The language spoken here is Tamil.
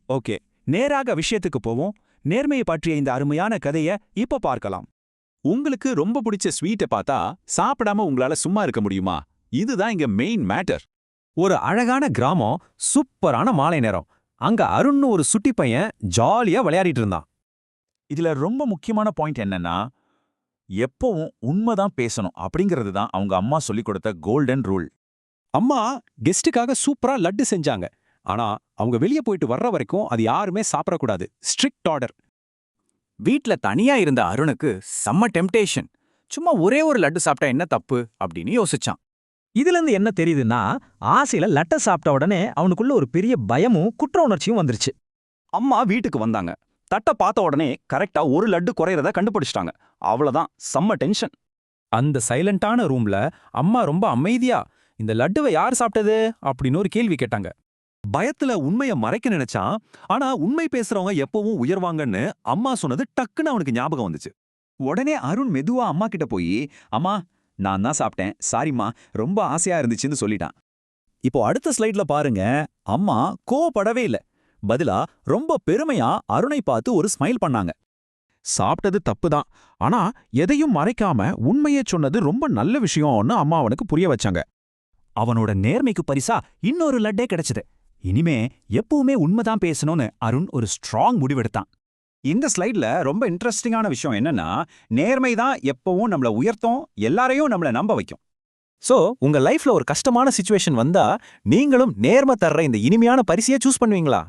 ஓகே, நேராக விஷயத்துக்கு போவோம். நேர்மையை பற்றிய இந்த அருமையான கதைய இப்ப பார்க்கலாம். உங்களுக்கு ரொம்ப பிடிச்ச ஸ்வீட்டை பார்த்தா சாப்பிடாம உங்களால சும்மா இருக்க முடியுமா? இதுதான் இங்க மெயின் மேட்டர். ஒரு அழகான கிராமம், சூப்பரான மாலை நேரம். அங்க அருண்னு ஒரு சுட்டி பையன் ஜாலியா விளையாடிட்டு இருந்தான். இதுல ரொம்ப முக்கியமான பாயிண்ட் என்னன்னா, எப்பவும் உண்மைதான் பேசணும் அப்படிங்கிறது தான் அவங்க அம்மா சொல்லிக் கொடுத்த கோல்டன் ரூல். அம்மா கெஸ்டுக்காக சூப்பரா லட்டு செஞ்சாங்க. ஆனா அவங்க வெளியே போயிட்டு வர்ற வரைக்கும் அது யாருமே சாப்பிடக்கூடாது. Strict order. வீட்ல தனியா இருந்த அருணுக்கு செம்ம டெம்டேஷன். சும்மா ஒரே ஒரு லட்டு சாப்பிட்டா என்ன தப்பு அப்படின்னு யோசிச்சான். இதுல இருந்து என்ன தெரியுதுன்னா, ஆசையில லட்டை சாப்பிட்ட உடனே அவனுக்குள்ள ஒரு பெரிய பயமும் குற்ற உணர்ச்சியும் வந்துருச்சு. அம்மா வீட்டுக்கு வந்தாங்க. தட்டை பார்த்த உடனே கரெக்டா ஒரு லட்டு குறையறத கண்டுபிடிச்சிட்டாங்க. அவ்வளவுதான், செம்ம டென்ஷன். அந்த சைலண்டான ரூம்ல அம்மா ரொம்ப அமைதியா, இந்த லட்டுவை யார் சாப்பிட்டது அப்படின்னு ஒரு கேள்வி கேட்டாங்க. பயத்துல உண்மைய மறைக்க நினைச்சான். ஆனா உண்மை பேசுறவங்க எப்பவும் உயர்வாங்கன்னு அம்மா சொன்னது டக்குன்னு அவனுக்கு ஞாபகம் வந்துச்சு. உடனே அருண் மெதுவா அம்மா கிட்ட போய், அம்மா நான் தான் சாப்பிட்டேன், சாரிம்மா, ரொம்ப ஆசையா இருந்துச்சுன்னு சொல்லிட்டான். இப்போ அடுத்த ஸ்லைட்ல பாருங்க, அம்மா கோவப்படவே இல்ல. பதிலா ரொம்ப பெருமையா அருணை பார்த்து ஒரு ஸ்மைல் பண்ணாங்க. சாப்பிட்டது தப்புதான், ஆனா எதையும் மறைக்காம உண்மையே சொன்னது ரொம்ப நல்ல விஷயம்னு அம்மா அவனுக்கு புரிய வச்சாங்க. அவனோட நேர்மைக்கு பரிசா இன்னொரு லட்டே கிடைச்சது. இனிமே எப்பவுமே உண்மைதான் பேசணும்னு அருண் ஒரு ஸ்ட்ராங் முடிவெடுத்தான். இந்த ஸ்லைட்ல ரொம்ப இன்ட்ரெஸ்டிங்கான விஷயம் என்னன்னா, நேர்மை தான் எப்பவும் நம்மள உயர்த்தும், எல்லாரையும் நம்மள நம்ப வைக்கும். சோ உங்க லைஃப்ல ஒரு கஷ்டமான சிச்சுவேஷன் வந்தா நீங்களும் நேர்மை தர்ற இந்த இனிமையான பரிசையை சூஸ் பண்ணுவீங்களா?